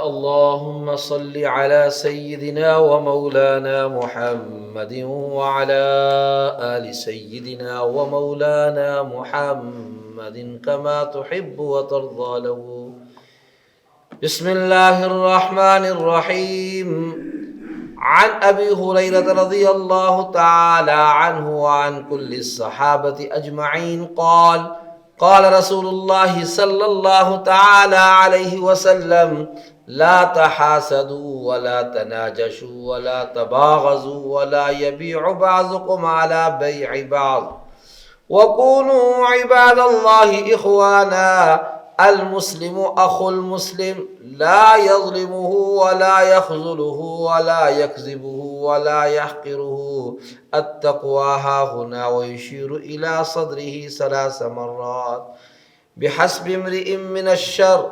اللهم صل على سيدنا ومولانا محمد وعلى آل سيدنا ومولانا محمد كما تحب وترضى له. بسم الله الرحمن الرحيم. عن أبي هريرة رضي الله تعالى عنه وعن كل الصحابة أجمعين قال قال رسول الله صلى الله تعالى عليه وسلم: لا تحاسدوا ولا تناجشوا ولا تباغضوا ولا يبيع بعضكم على بيع بعض وكونوا عباد الله إخوانا. المسلم أخو المسلم لا يظلمه ولا يخذله ولا يكذبه ولا يحقره. التقوى هاهنا. ويشير إلى صدره 3 مرات. بحسب امرئ من الشر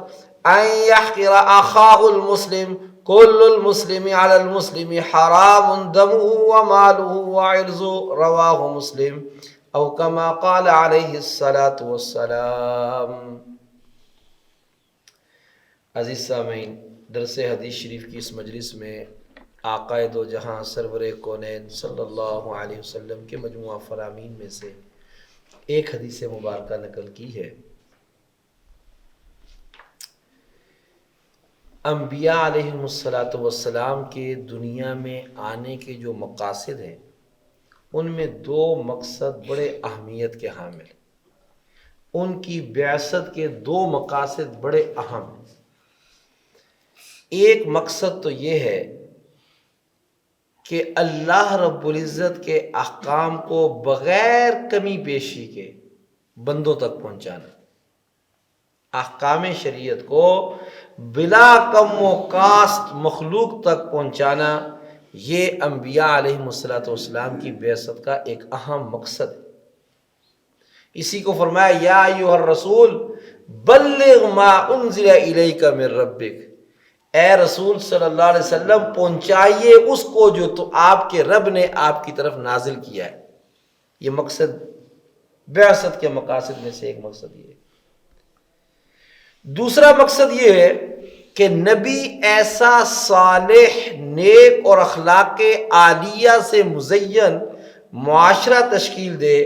أن يحقر أخاه المسلم. كل المسلم على المسلم حرام دمه وماله وعرضه. رواه مسلم أو كما قال عليه الصلاة والسلام. عزیز سامعین، درس حدیث شریف کی اس مجلس میں آقا دو جہاں سرور کونین صلی اللہ علیہ وسلم کے مجموعہ فرامین میں سے ایک حدیث مبارکہ نقل کی ہے۔ انبیاء علیہم السلام کے دنیا میں آنے کے جو مقاصد ہیں، ان میں 2 مقصد بڑے اہمیت کے حامل۔ ان کی بعثت کے 2 مقاصد بڑے اہم ہیں۔ ایک مقصد تو یہ ہے کہ اللہ رب العزت کے احکام کو بغیر کمی بیشی کے بندوں تک پہنچانا، احکام شریعت کو بلا کم و کاست مخلوق تک پہنچانا، یہ انبیاء علیہم السلام کی بعثت کا ایک اہم مقصد ہے۔ اسی کو فرمایا یا ایھا الرسول بلغ ما انزل الیک من ربک، اے رسول صلی اللہ علیہ وسلم پہنچائیے اس کو جو تو آپ کے رب نے آپ کی طرف نازل کیا ہے۔ یہ مقصد بعثت کے مقاصد میں سے ایک مقصد یہ ہے۔ دوسرا مقصد یہ ہے کہ نبی ایسا صالح، نیک اور اخلاق عالیہ سے مزین معاشرہ تشکیل دے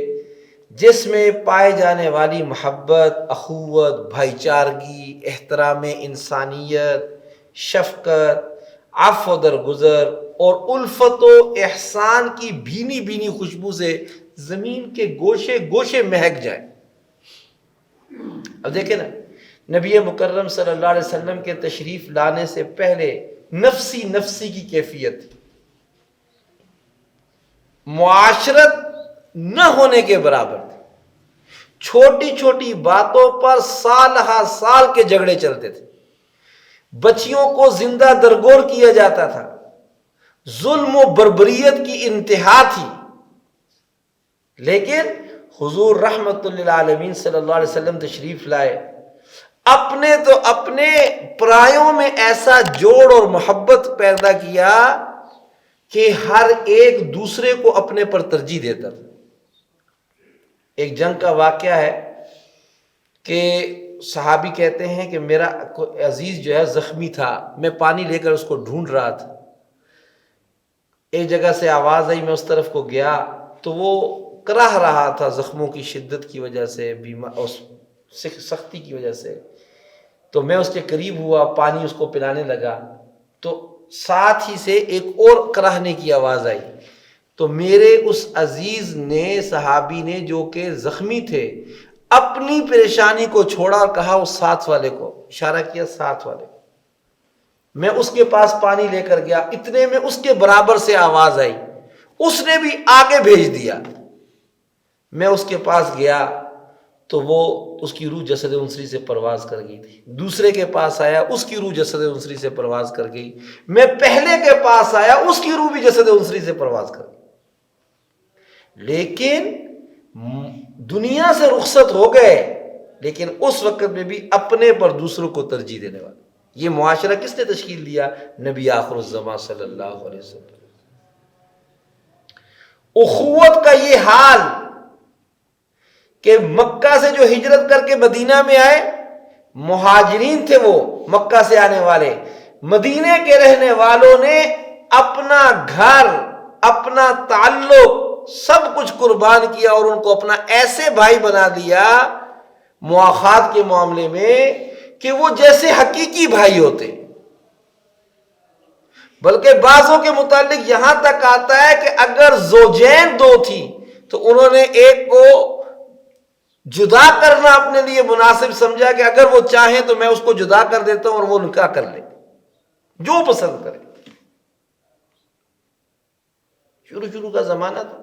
جس میں پائے جانے والی محبت، اخوت، بھائی چارگی، احترام انسانیت، شفقت، عفو درگزر اور الفت و احسان کی بھینی بھینی خوشبو سے زمین کے گوشے گوشے مہک جائیں۔ اب دیکھیں نا، نبی مکرم صلی اللہ علیہ وسلم کے تشریف لانے سے پہلے نفسی نفسی کی کیفیت تھی، معاشرت نہ ہونے کے برابر تھی۔ چھوٹی چھوٹی باتوں پر سال ہر سال کے جھگڑے چلتے تھے، بچیوں کو زندہ درگور کیا جاتا تھا، ظلم و بربریت کی انتہا تھی۔ لیکن حضور رحمت للعالمین صلی اللہ علیہ وسلم تشریف لائے، اپنے تو اپنے پرایوں میں ایسا جوڑ اور محبت پیدا کیا کہ ہر ایک دوسرے کو اپنے پر ترجیح دیتا تھا۔ ایک جنگ کا واقعہ ہے کہ صحابی کہتے ہیں کہ میرا عزیز جو ہے زخمی تھا، میں پانی لے کر اس کو ڈھونڈ رہا تھا، ایک جگہ سے آواز آئی، میں اس طرف کو گیا تو وہ کراہ رہا تھا زخموں کی شدت کی وجہ سے، سختی کی وجہ سے۔ تو میں اس کے قریب ہوا، پانی اس کو پلانے لگا تو ساتھ ہی سے ایک اور کراہنے کی آواز آئی۔ تو میرے اس عزیز نے، صحابی نے جو کہ زخمی تھے، اپنی پریشانی کو چھوڑا اور کہا اس ساتھ والے کو، اشارہ کیا ساتھ والے کو۔ میں اس کے پاس پانی لے کر گیا، اتنے میں اس کے برابر سے آواز آئی، اس نے بھی آگے بھیج دیا۔ میں اس کے پاس گیا تو وہ اس کی روح جسد انصری سے پرواز کر گئی تھی۔ دوسرے کے پاس آیا، اس کی روح جسد انصری سے پرواز کر گئی۔ میں پہلے کے پاس آیا، اس کی روح بھی جسد انصری سے پرواز کر گئی۔ لیکن دنیا سے رخصت ہو گئے، لیکن اس وقت میں بھی اپنے پر دوسروں کو ترجیح دینے والے۔ یہ معاشرہ کس نے تشکیل دیا؟ نبی آخر الزمان صلی اللہ علیہ وسلم۔ اخوت کا یہ حال کہ مکہ سے جو ہجرت کر کے مدینہ میں آئے، مہاجرین تھے وہ مکہ سے آنے والے، مدینے کے رہنے والوں نے اپنا گھر، اپنا تعلق، سب کچھ قربان کیا اور ان کو اپنا ایسے بھائی بنا دیا مواخات کے معاملے میں کہ وہ جیسے حقیقی بھائی ہوتے۔ بلکہ بعضوں کے متعلق یہاں تک آتا ہے کہ اگر زوجین دو تھی تو انہوں نے ایک کو جدا کرنا اپنے لیے مناسب سمجھا کہ اگر وہ چاہیں تو میں اس کو جدا کر دیتا ہوں اور وہ نکاح کر لے جو پسند کرے۔ شروع کا زمانہ تھا،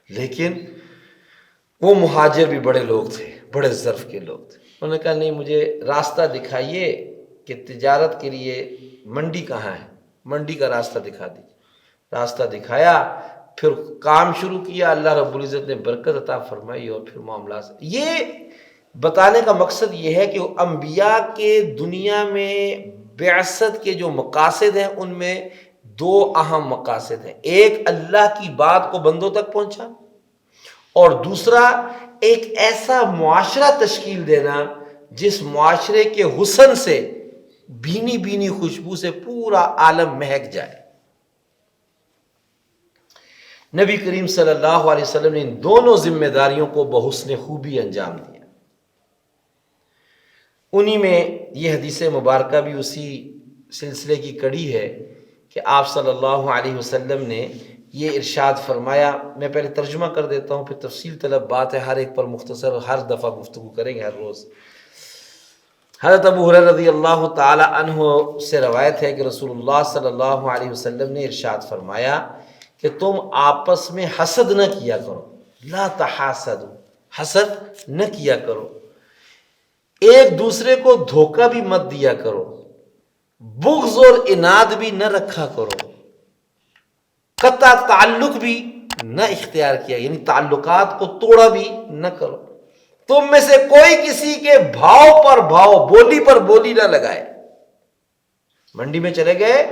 لیکن وہ مہاجر بھی بڑے لوگ تھے، بڑے ظرف کے لوگ تھے۔ انہوں نے کہا نہیں، مجھے راستہ دکھائیے کہ تجارت کے لیے منڈی کہاں ہے، منڈی کا راستہ دکھا دیجیے۔ راستہ دکھایا، پھر کام شروع کیا، اللہ رب العزت نے برکت عطا فرمائی اور پھر معاملات۔ یہ بتانے کا مقصد یہ ہے کہ انبیاء کے دنیا میں بعثت کے جو مقاصد ہیں ان میں دو اہم مقاصد ہیں، ایک اللہ کی بات کو بندوں تک پہنچانا اور دوسرا ایک ایسا معاشرہ تشکیل دینا جس معاشرے کے حسن سے، بھینی بھینی خوشبو سے پورا عالم مہک جائے۔ نبی کریم صلی اللہ علیہ وسلم نے ان دونوں ذمہ داریوں کو بحسن خوبی انجام دیا۔ انہی میں یہ حدیث مبارکہ بھی اسی سلسلے کی کڑی ہے کہ آپ صلی اللہ علیہ وسلم نے یہ ارشاد فرمایا۔ میں پہلے ترجمہ کر دیتا ہوں، پھر تفصیل طلب بات ہے، ہر ایک پر مختصر ہر دفعہ گفتگو کریں گے ہر روز۔ حضرت ابو ہریرہ رضی اللہ تعالی عنہ سے روایت ہے کہ رسول اللہ صلی اللہ علیہ وسلم نے ارشاد فرمایا کہ تم آپس میں حسد نہ کیا کرو، لا تحاسدوا، حسد نہ کیا کرو، ایک دوسرے کو دھوکہ بھی مت دیا کرو، بغض اور اناد بھی نہ رکھا کرو، قطع تعلق بھی نہ اختیار کیا، یعنی تعلقات کو توڑا بھی نہ کرو۔ تم میں سے کوئی کسی کے بھاؤ پر بھاؤ، بولی پر بولی نہ لگائے۔ منڈی میں چلے گئے،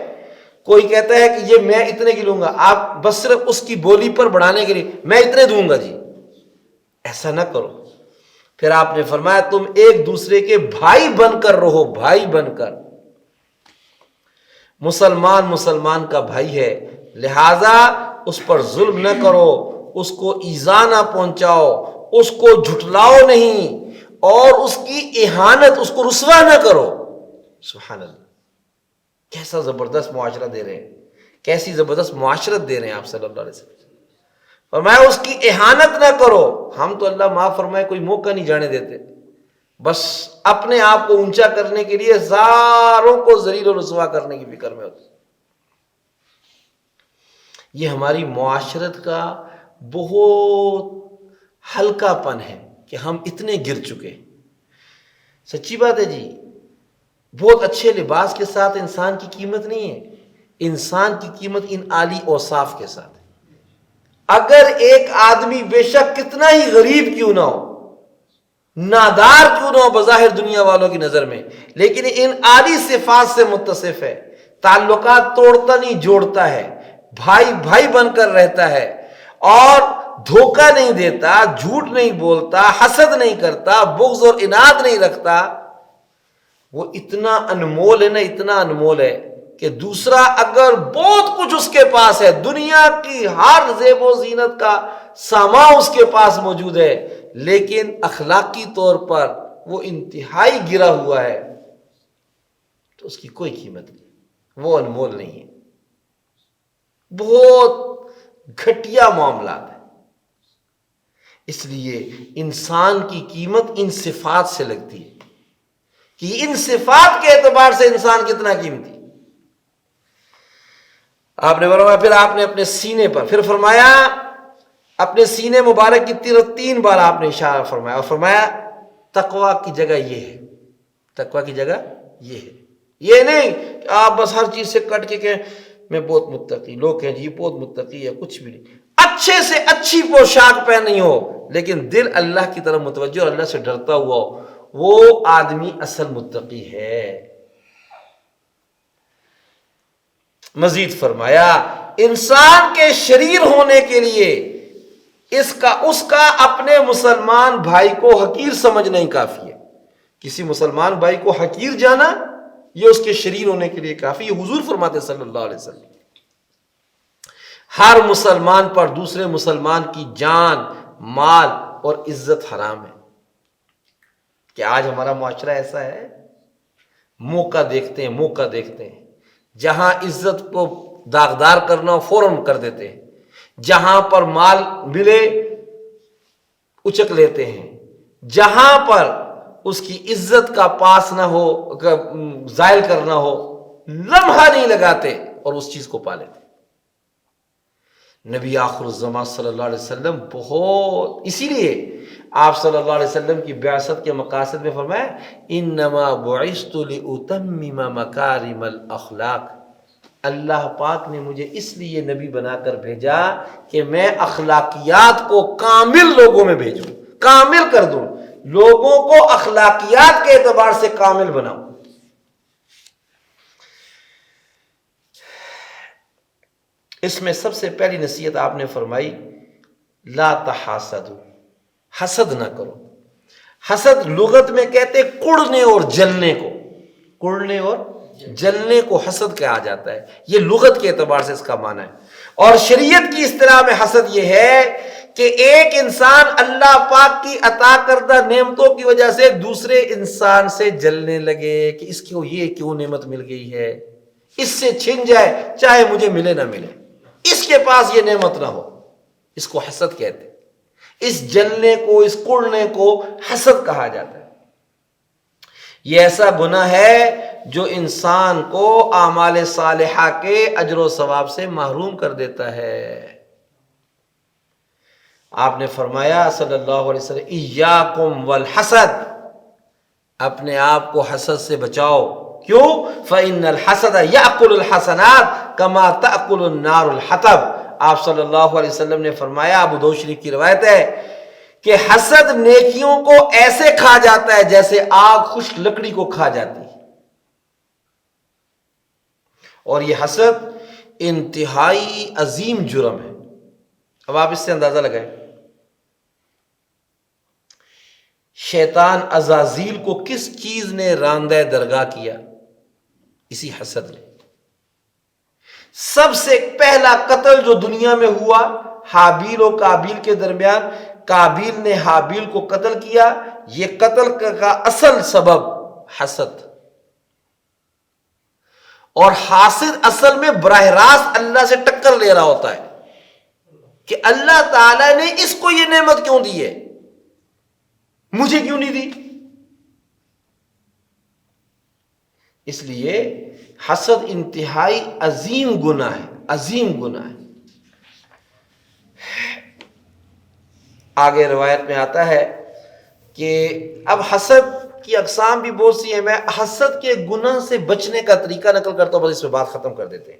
کوئی کہتا ہے کہ یہ میں اتنے کی لوں گا، آپ بس صرف اس کی بولی پر بڑھانے کے لیے میں اتنے دوں گا جی، ایسا نہ کرو۔ پھر آپ نے فرمایا تم ایک دوسرے کے بھائی بن کر رہو، بھائی بن کر۔ مسلمان مسلمان کا بھائی ہے، لہذا اس پر ظلم نہ کرو، اس کو ایذا نہ پہنچاؤ، اس کو جھٹلاؤ نہیں، اور اس کی اہانت، اس کو رسوا نہ کرو۔ سبحان اللہ، کیسا زبردست معاشرہ دے رہے ہیں، کیسی زبردست معاشرت دے رہے ہیں آپ صلی اللہ علیہ وسلم۔ فرمایا اس کی اہانت نہ کرو۔ ہم تو اللہ معاف فرمائے کوئی موقع نہیں جانے دیتے، بس اپنے آپ کو اونچا کرنے کے لیے ساروں کو ذلیل و رسوا کرنے کی فکر میں ہوتے۔ یہ ہماری معاشرت کا بہت ہلکا پن ہے کہ ہم اتنے گر چکے۔ سچی بات ہے جی، بہت اچھے لباس کے ساتھ انسان کی قیمت نہیں ہے، انسان کی قیمت ان عالی اوصاف کے ساتھ ہے۔ اگر ایک آدمی بے شک کتنا ہی غریب کیوں نہ ہو، نادار کیوں نہ ہو بظاہر دنیا والوں کی نظر میں، لیکن ان عالی صفات سے متصف ہے، تعلقات توڑتا نہیں جوڑتا ہے، بھائی بھائی بن کر رہتا ہے، اور دھوکہ نہیں دیتا، جھوٹ نہیں بولتا، حسد نہیں کرتا، بغض اور اناد نہیں رکھتا، وہ اتنا انمول ہے نا، اتنا انمول ہے کہ دوسرا اگر بہت کچھ اس کے پاس ہے، دنیا کی ہر زیب و زینت کا سامان اس کے پاس موجود ہے، لیکن اخلاقی طور پر وہ انتہائی گرا ہوا ہے، تو اس کی کوئی قیمت نہیں، وہ انمول نہیں ہے۔ بہت گھٹیا معاملات ہیں۔ اس لیے انسان کی قیمت ان صفات سے لگتی ہے کہ ان صفات کے اعتبار سے انسان کتنا قیمتی۔ آپ نے فرمایا، پھر آپ نے اپنے سینے پر، پھر فرمایا اپنے سینے مبارک کی 3 بار آپ نے اشارہ فرمایا، اور فرمایا تقویٰ کی جگہ یہ ہے، تقویٰ کی جگہ یہ ہے۔ یہ نہیں کہ آپ بس ہر چیز سے کٹ کے کہیں میں بہت متقی، لوگ کہیں جی بہت متقی ہے، کچھ بھی نہیں، اچھے سے اچھی پوشاک پہنی ہو لیکن دل اللہ کی طرف متوجہ اور اللہ سے ڈرتا ہوا ہو، وہ آدمی اصل متقی ہے۔ مزید فرمایا انسان کے شریر ہونے کے لیے اس کا اپنے مسلمان بھائی کو حقیر سمجھنا ہی کافی ہے۔ کسی مسلمان بھائی کو حقیر جانا یہ اس کے شریر ہونے کے لیے کافی. یہ حضور فرماتے صلی اللہ علیہ وسلم ہر مسلمان پر دوسرے مسلمان کی جان، مال اور عزت حرام ہے. کہ آج ہمارا معاشرہ ایسا ہے، موقع دیکھتے ہیں جہاں عزت کو داغدار کرنا فوراً کر دیتے ہیں، جہاں پر مال ملے اچک لیتے ہیں، جہاں پر اس کی عزت کا پاس نہ ہو، زائل کرنا ہو، لمحہ نہیں لگاتے اور اس چیز کو پا لیتے. نبی آخر الزمان صلی اللہ علیہ وسلم بہت، اسی لیے آپ صلی اللہ علیہ وسلم کی بعثت کے مقاصد میں فرمایا انما بعثت لاتمم مکارم الاخلاق. اللہ پاک نے مجھے اس لیے نبی بنا کر بھیجا کہ میں اخلاقیات کو کامل لوگوں میں بھیجوں، کامل کر دوں، لوگوں کو اخلاقیات کے اعتبار سے کامل بناؤں. اس میں سب سے پہلی نصیحت آپ نے فرمائی لا تحاسدوا، حسد نہ کرو. حسد لغت میں کہتے کڑنے اور جلنے کو، کڑنے اور جلنے کو حسد کہا جاتا ہے. یہ لغت کے اعتبار سے اس کا معنی ہے. اور شریعت کی اصطلاح میں حسد یہ ہے کہ ایک انسان اللہ پاک کی عطا کردہ نعمتوں کی وجہ سے دوسرے انسان سے جلنے لگے کہ اس کو یہ کیوں نعمت مل گئی ہے، اس سے چھن جائے چاہے مجھے ملے نہ ملے، اس کے پاس یہ نعمت نہ ہو. اس کو حسد کہتے ہیں. اس جلنے کو، اس کڑنے کو حسد کہا جاتا ہے. یہ ایسا گناہ ہے جو انسان کو اعمال صالحہ کے اجر و ثواب سے محروم کر دیتا ہے. آپ نے فرمایا صلی اللہ علیہ وسلم ایاکم والحسد، اپنے آپ کو حسد سے بچاؤ. کیوں؟ فإن الحسد یأکل الحسنات کما تأکل النار الحطب. آپ صلی اللہ علیہ وسلم نے فرمایا، ابو داؤد شریف کی روایت ہے کہ حسد نیکیوں کو ایسے کھا جاتا ہے جیسے آگ خشک لکڑی کو کھا جاتی ہے. اور یہ حسد انتہائی عظیم جرم ہے. اب آپ اس سے اندازہ لگائیں، شیطان عزازیل کو کس چیز نے راندہ درگاہ کیا؟ اسی حسد نے. سب سے پہلا قتل جو دنیا میں ہوا حابیل و کابیل کے درمیان، کابیل نے حابیل کو قتل کیا. یہ قتل کا اصل سبب حسد. اور حاسد اصل میں براہ راست اللہ سے ٹکر لے رہا ہوتا ہے کہ اللہ تعالیٰ نے اس کو یہ نعمت کیوں دی ہے، مجھے کیوں نہیں دی. اس لیے حسد انتہائی عظیم گناہ ہے، عظیم گناہ ہے. آگے روایت میں آتا ہے کہ اب حسد کی اقسام بھی بہت سی ہیں. میں حسد کے گناہ سے بچنے کا طریقہ نقل کرتا ہوں، بس اس پہ بات ختم کر دیتے ہیں.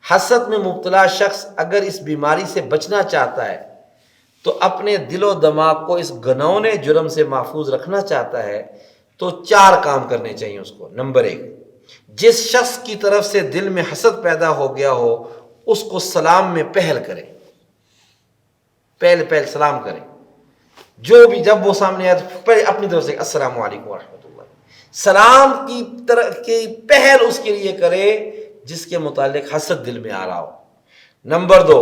حسد میں مبتلا شخص اگر اس بیماری سے بچنا چاہتا ہے تو اپنے دل و دماغ کو اس گناؤنے جرم سے محفوظ رکھنا چاہتا ہے تو 4 کام کرنے چاہیے اس کو. نمبر 1، جس شخص کی طرف سے دل میں حسد پیدا ہو گیا ہو اس کو سلام میں پہل کرے، پہل سلام کرے. جو بھی جب وہ سامنے آئے تو پہلے اپنی طرف سے السلام علیکم ورحمۃ اللہ، سلام کی طرف کی پہل اس کے لیے کرے جس کے متعلق حسد دل میں آ رہا ہو. نمبر 2،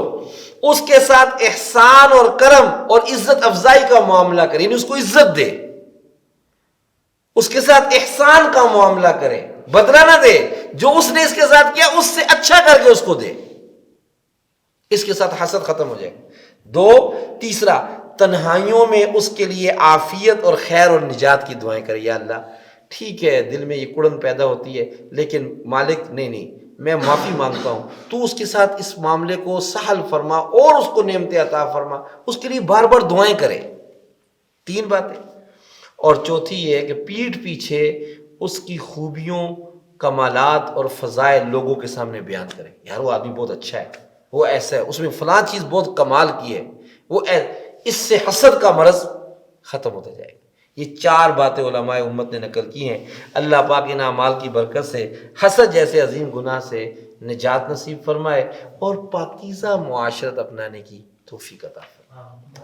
اس کے ساتھ احسان اور کرم اور عزت افزائی کا معاملہ کرے، یعنی اس کو عزت دے، اس کے ساتھ احسان کا معاملہ کرے، بدلہ نہ دے. جو اس نے اس کے ساتھ کیا اس سے اچھا کر کے اس کو دے، اس کے ساتھ حسد ختم ہو جائے. 2، تیسرا، تنہائیوں میں اس کے لیے عافیت اور خیر اور نجات کی دعائیں کرے. یا اللہ ٹھیک ہے دل میں یہ کڑن پیدا ہوتی ہے لیکن مالک نہیں میں معافی مانگتا ہوں، تو اس کے ساتھ اس معاملے کو سہل فرما اور اس کو نعمتیں عطا فرما. اس کے لیے بار بار دعائیں کرے. 3 باتیں. اور چوتھی یہ ہے کہ پیٹھ پیچھے اس کی خوبیوں، کمالات اور فضائل لوگوں کے سامنے بیان کرے. یار وہ آدمی بہت اچھا ہے، وہ ایسا ہے، اس میں فلاں چیز بہت کمال کی ہے، وہ اس سے حسد کا مرض ختم ہوتا جائے گا. یہ 4 باتیں علماء امت نے نقل کی ہیں. اللہ پاک ان اعمال کی برکت سے حسد جیسے عظیم گناہ سے نجات نصیب فرمائے اور پاکیزہ معاشرت اپنانے کی توفیق عطا فرمائے.